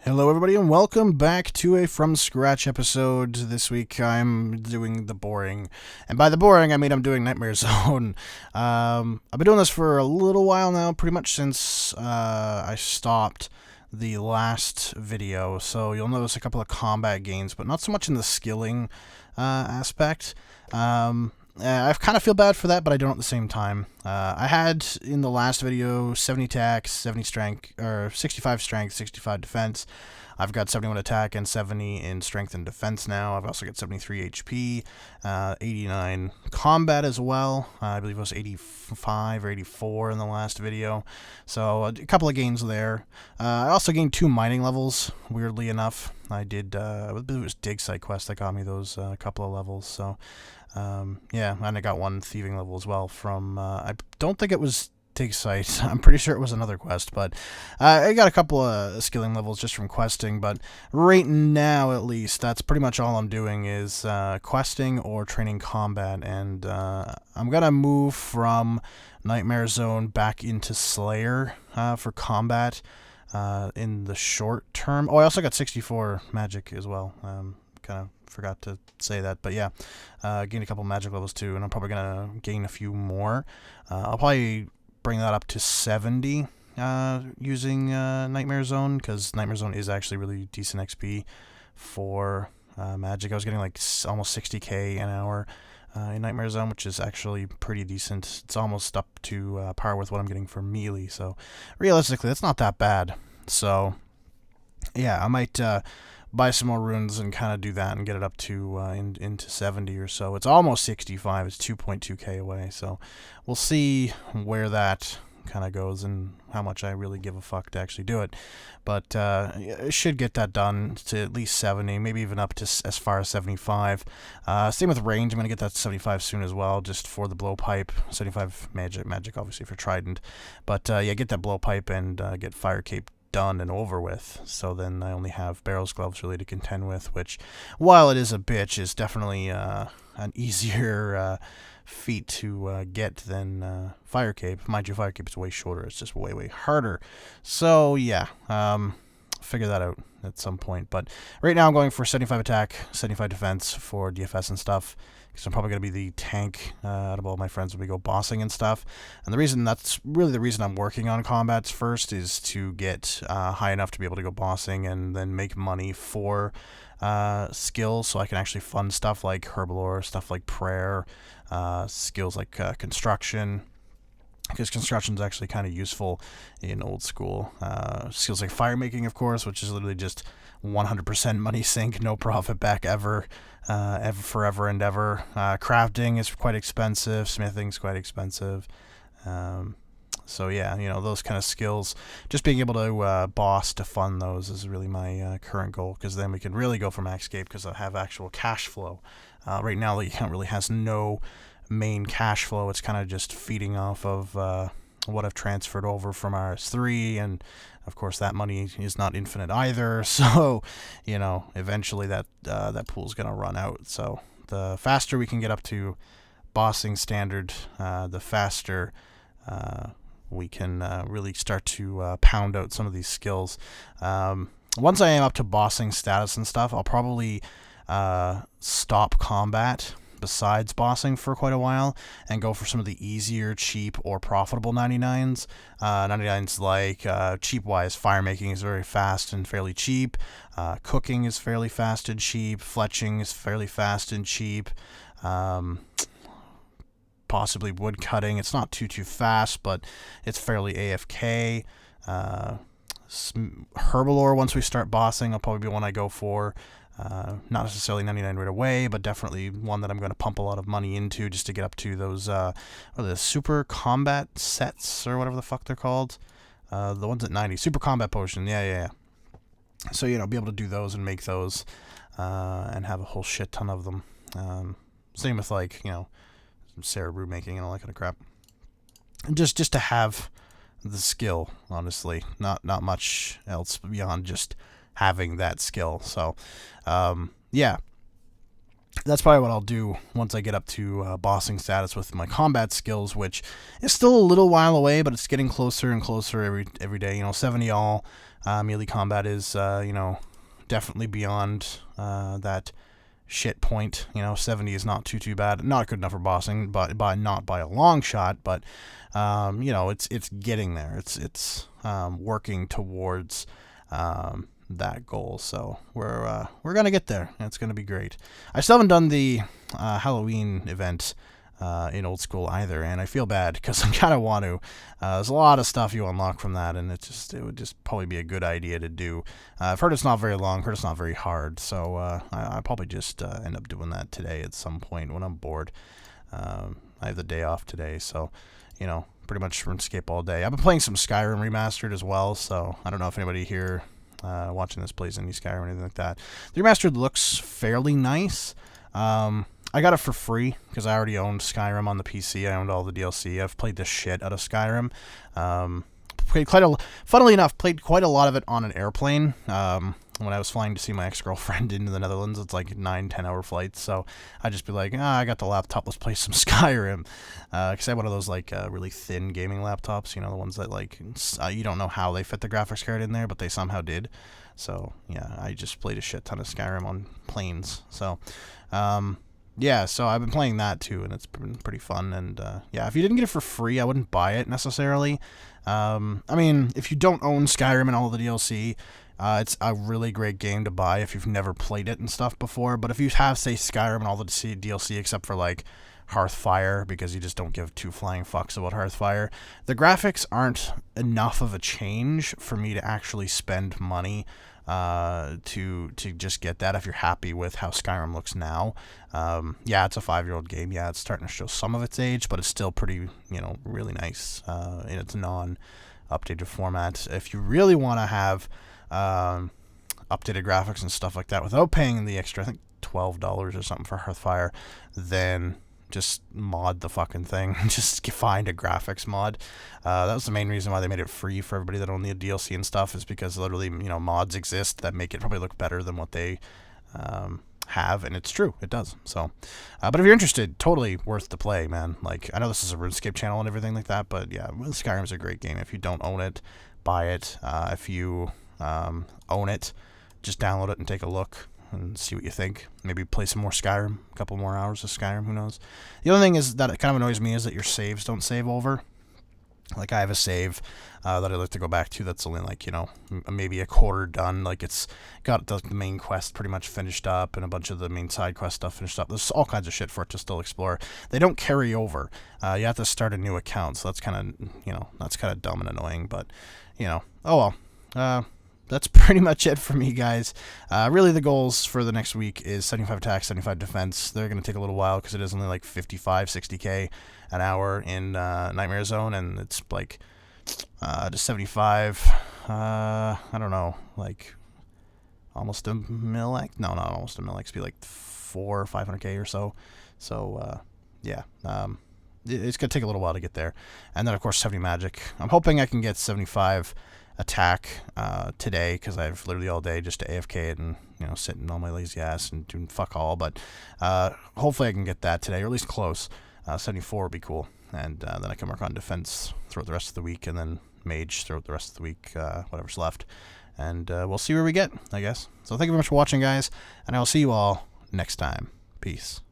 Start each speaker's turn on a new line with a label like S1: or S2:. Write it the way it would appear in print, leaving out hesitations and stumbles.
S1: Hello everybody and welcome back to a From Scratch episode. This week I'm doing the boring. And by the boring I mean I'm doing Nightmare Zone. I've been doing this for a little while now, pretty much since I stopped the last video. So you'll notice a couple of combat gains, but not so much in the skilling aspect. I kind of feel bad for that, but I don't at the same time. I had in the last video 70 attack, 70 strength, or 65 strength, 65 defense. I've got 71 attack and 70 in strength and defense now. I've also got 73 HP, 89 combat as well. I believe it was 85 or 84 in the last video. So a couple of gains there. I also gained 2 mining levels, weirdly enough. I did, I believe it was Dig Site Quest that got me those couple of levels. So yeah, and I got 1 thieving level as well from, I don't think it was Dig Site. I'm pretty sure it was another quest, but I got a couple of skilling levels just from questing, but right now at least, that's pretty much all I'm doing is questing or training combat, and I'm gonna move from Nightmare Zone back into Slayer for combat in the short term. Oh, I also got 64 magic as well. Kind of forgot to say that, but yeah, gained a couple magic levels too, and I'm probably gonna gain a few more. I'll probably bring that up to 70 using Nightmare Zone, because Nightmare Zone is actually really decent XP for magic. I was getting like almost 60k an hour in Nightmare Zone, which is actually pretty decent. It's almost up to par with what I'm getting for melee, so realistically that's not that bad. So yeah, I might buy some more runes and kind of do that and get it up to into 70 or so. It's almost 65. It's 2.2k away, so we'll see where that kind of goes and how much I really give a fuck to actually do it. But I should get that done to at least 70, maybe even up to as far as 75. Same with range. I'm going to get that to 75 soon as well, just for the blowpipe. 75 magic obviously for trident. But yeah, get that blowpipe and get fire cape done and over with, so then I only have barrels gloves really to contend with, which, while it is a bitch, is definitely an easier feat to get than fire cape. Mind you, fire cape is way shorter, it's just way harder. So yeah, figure that out at some point, but right now I'm going for 75 attack, 75 defense for DFS and stuff, because I'm probably going to be the tank out of all my friends when we go bossing and stuff. And the reason, that's really the reason I'm working on combats first, is to get high enough to be able to go bossing and then make money for skills, so I can actually fund stuff like herbalore, stuff like prayer, skills like construction, because construction is actually kind of useful in old school. Skills like fire making, of course, which is literally just 100% money sink, no profit back ever, forever and ever. Crafting is quite expensive. Smithing's quite expensive. So yeah, you know, those kind of skills, just being able to boss to fund those is really my current goal, because then we can really go for maxscape, because I have actual cash flow. Right now the account really has no main cash flow. It's kind of just feeding off of what I've transferred over from RS3, and of course that money is not infinite either, so you know, eventually that pool's gonna run out. So the faster we can get up to bossing standard, the faster we can really start to pound out some of these skills. Once I am up to bossing status and stuff, I'll probably stop combat besides bossing for quite a while and go for some of the easier, cheap, or profitable 99s. 99s like, cheap-wise, fire making is very fast and fairly cheap. Cooking is fairly fast and cheap. Fletching is fairly fast and cheap. Possibly wood cutting. It's not too fast, but it's fairly AFK. Herbalore, once we start bossing, will probably be one I go for. Not necessarily 99 right away, but definitely one that I'm going to pump a lot of money into, just to get up to those what are the super combat sets, or whatever the fuck they're called. The ones at 90. Super combat potion. Yeah. So, you know, be able to do those and make those, and have a whole shit ton of them. Same with, like, you know, some cerebrew making and all that kind of crap. And just to have the skill, honestly. Not much else beyond just having that skill. So yeah, That's probably what I'll do once I get up to bossing status with my combat skills, which is still a little while away, but it's getting closer and closer every day. 70 all. Melee combat is, definitely beyond that shit point. 70 is not too bad. Not good enough for bossing, but not by a long shot. But it's getting there. It's working towards that goal. So we're gonna get there. It's gonna be great. I still haven't done the Halloween event in old school either, and I feel bad because I kind of want to. There's a lot of stuff you unlock from that, and it would just probably be a good idea to do. I've heard it's not very long, heard it's not very hard, so I'll probably just end up doing that today at some point when I'm bored. I have the day off today, so pretty much RuneScape all day. I've been playing some Skyrim Remastered as well, so I don't know if anybody here watching this plays any Skyrim or anything like that. The Remastered looks fairly nice. I got it for free because I already owned Skyrim on the PC. I owned all the DLC. I've played the shit out of Skyrim. Funnily enough, played quite a lot of it on an airplane. When I was flying to see my ex-girlfriend into the Netherlands, it's like 9-10 hour flights. So I'd just be like, I got the laptop, let's play some Skyrim. Because I have one of those like really thin gaming laptops, the ones that like you don't know how they fit the graphics card in there, but they somehow did. So yeah, I just played a shit ton of Skyrim on planes. So yeah, so I've been playing that too, and it's been pretty fun. And yeah, if you didn't get it for free, I wouldn't buy it necessarily. I mean, if you don't own Skyrim and all the DLC, it's a really great game to buy if you've never played it and stuff before. But if you have, say, Skyrim and all the DLC except for like Hearthfire, because you just don't give two flying fucks about Hearthfire, the graphics aren't enough of a change for me to actually spend money to just get that if you're happy with how Skyrim looks now. Yeah, it's a 5-year-old game. Yeah, it's starting to show some of its age, but it's still pretty, really nice in its non-updated format. If you really want to have updated graphics and stuff like that without paying the extra, I think $12 or something for Hearthfire, then just mod the fucking thing. Just find a graphics mod. That was the main reason why they made it free for everybody that owned the DLC and stuff, is because literally, mods exist that make it probably look better than what they have, and it's true, it does. So, but if you're interested, totally worth the play, man. Like, I know this is a RuneScape channel and everything like that, but yeah, Skyrim's a great game. If you don't own it, buy it. If you own it, just download it and take a look and see what you think. Maybe play some more Skyrim, a couple more hours of Skyrim, who knows. The other thing is that it kind of annoys me is that your saves don't save over. Like, I have a save that I like to go back to that's only like, maybe a quarter done. Like, it's got the main quest pretty much finished up and a bunch of the main side quest stuff finished up. There's all kinds of shit for it to still explore. They don't carry over. You have to start a new account, so that's kind of, that's kind of dumb and annoying, but, oh well. That's pretty much it for me, guys. Really, the goals for the next week is 75 attack, 75 defense. They're going to take a little while because it is only like 55, 60k an hour in Nightmare Zone, and it's like to 75, I don't know, like almost a mil X. No, not almost a mil X. Be like 400 or 500k or so. So, yeah. It's going to take a little while to get there. And then, of course, 70 magic. I'm hoping I can get 75 attack today, because I've literally all day just to AFK it and sitting on my lazy ass and doing fuck all, but hopefully I can get that today, or at least close. 74 would be cool, and then I can work on defense throughout the rest of the week, and then mage throughout the rest of the week, whatever's left, and we'll see where we get, I guess. So thank you very much for watching, guys, and I will see you all next time. Peace.